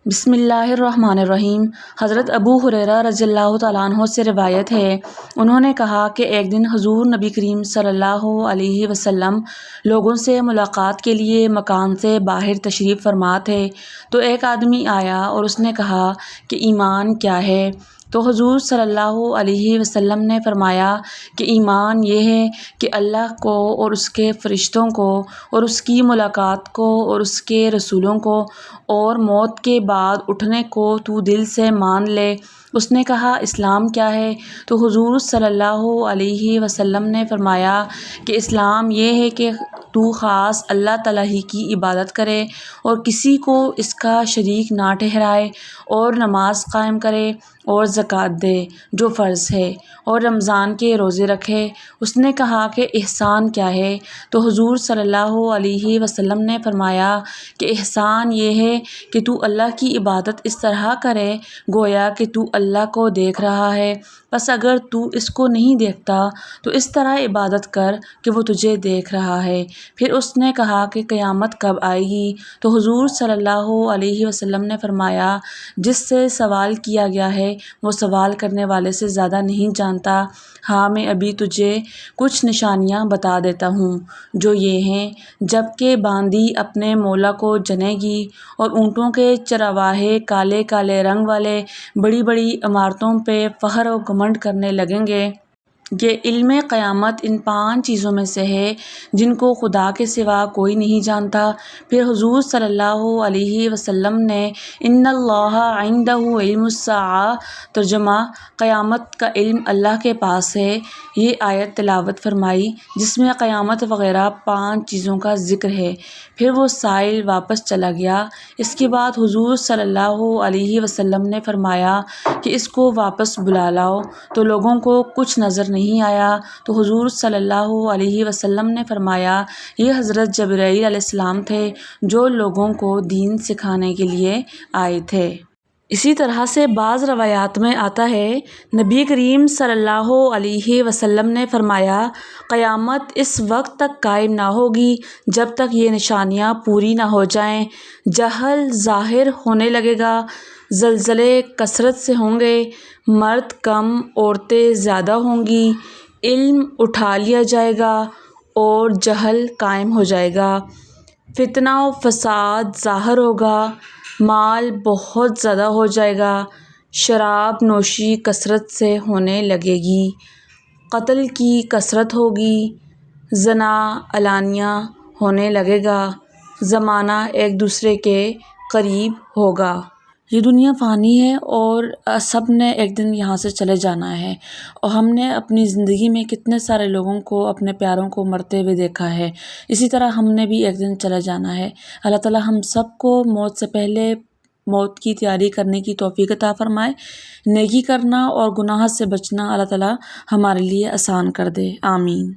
بسم اللہ الرحمن الرحیم۔ حضرت ابو ہریرہ رضی اللہ تعالیٰ عنہ سے روایت ہے، انہوں نے کہا کہ ایک دن حضور نبی کریم صلی اللہ علیہ وسلم لوگوں سے ملاقات کے لیے مکان سے باہر تشریف فرما تھے، تو ایک آدمی آیا اور اس نے کہا کہ ایمان کیا ہے؟ تو حضور صلی اللہ علیہ وسلم نے فرمایا کہ ایمان یہ ہے کہ اللہ کو اور اس کے فرشتوں کو اور اس کی ملاقات کو اور اس کے رسولوں کو اور موت کے بعد اٹھنے کو تو دل سے مان لے۔ اس نے کہا اسلام کیا ہے؟ تو حضور صلی اللہ علیہ وسلم نے فرمایا کہ اسلام یہ ہے کہ تو خاص اللہ تعالیٰ ہی کی عبادت کرے اور کسی کو اس کا شریک نہ ٹھہرائے، اور نماز قائم کرے اور زکوٰۃ دے جو فرض ہے، اور رمضان کے روزے رکھے۔ اس نے کہا کہ احسان کیا ہے؟ تو حضور صلی اللہ علیہ وسلم نے فرمایا کہ احسان یہ ہے کہ تو اللہ کی عبادت اس طرح کرے گویا کہ تو اللہ کو دیکھ رہا ہے، بس اگر تو اس کو نہیں دیکھتا تو اس طرح عبادت کر کہ وہ تجھے دیکھ رہا ہے۔ پھر اس نے کہا کہ قیامت کب آئے گی؟ تو حضور صلی اللہ علیہ وسلم نے فرمایا جس سے سوال کیا گیا ہے وہ سوال کرنے والے سے زیادہ نہیں جانتا۔ ہاں، میں ابھی تجھے کچھ نشانیاں بتا دیتا ہوں جو یہ ہیں، جب کہ باندی اپنے مولا کو جنے گی اور اونٹوں کے چرواہے کالے کالے رنگ والے بڑی بڑی عمارتوں پہ فخر و گھمنڈ کرنے لگیں گے۔ یہ علم قیامت ان 5 چیزوں میں سے ہے جن کو خدا کے سوا کوئی نہیں جانتا۔ پھر حضور صلی اللہ علیہ وسلم نے ان اللہ عندہ علم الساعہ، ترجمہ قیامت کا علم اللہ کے پاس ہے، یہ آیت تلاوت فرمائی جس میں قیامت وغیرہ 5 چیزوں کا ذکر ہے۔ پھر وہ سائل واپس چلا گیا۔ اس کے بعد حضور صلی اللہ علیہ وسلم نے فرمایا کہ اس کو واپس بلا لاؤ، تو لوگوں کو کچھ نظر نہیں آیا، تو حضور صلی اللہ علیہ وسلم نے فرمایا یہ حضرت جبرائیل علیہ السلام تھے جو لوگوں کو دین سکھانے کے لیے آئے تھے۔ اسی طرح سے بعض روایات میں آتا ہے نبی کریم صلی اللہ علیہ وسلم نے فرمایا قیامت اس وقت تک قائم نہ ہوگی جب تک یہ نشانیاں پوری نہ ہو جائیں۔ جہل ظاہر ہونے لگے گا، زلزلے کثرت سے ہوں گے، مرد کم عورتیں زیادہ ہوں گی، علم اٹھا لیا جائے گا اور جہل قائم ہو جائے گا، فتنہ و فساد ظاہر ہوگا، مال بہت زیادہ ہو جائے گا، شراب نوشی کثرت سے ہونے لگے گی، قتل کی کثرت ہوگی، زنا علانیہ ہونے لگے گا، زمانہ ایک دوسرے کے قریب ہوگا۔ یہ دنیا فانی ہے اور سب نے ایک دن یہاں سے چلے جانا ہے، اور ہم نے اپنی زندگی میں کتنے سارے لوگوں کو، اپنے پیاروں کو مرتے ہوئے دیکھا ہے، اسی طرح ہم نے بھی ایک دن چلے جانا ہے۔ اللہ تعالیٰ ہم سب کو موت سے پہلے موت کی تیاری کرنے کی توفیق عطا فرمائے، نیکی کرنا اور گناہ سے بچنا اللہ تعالیٰ ہمارے لیے آسان کر دے، آمین۔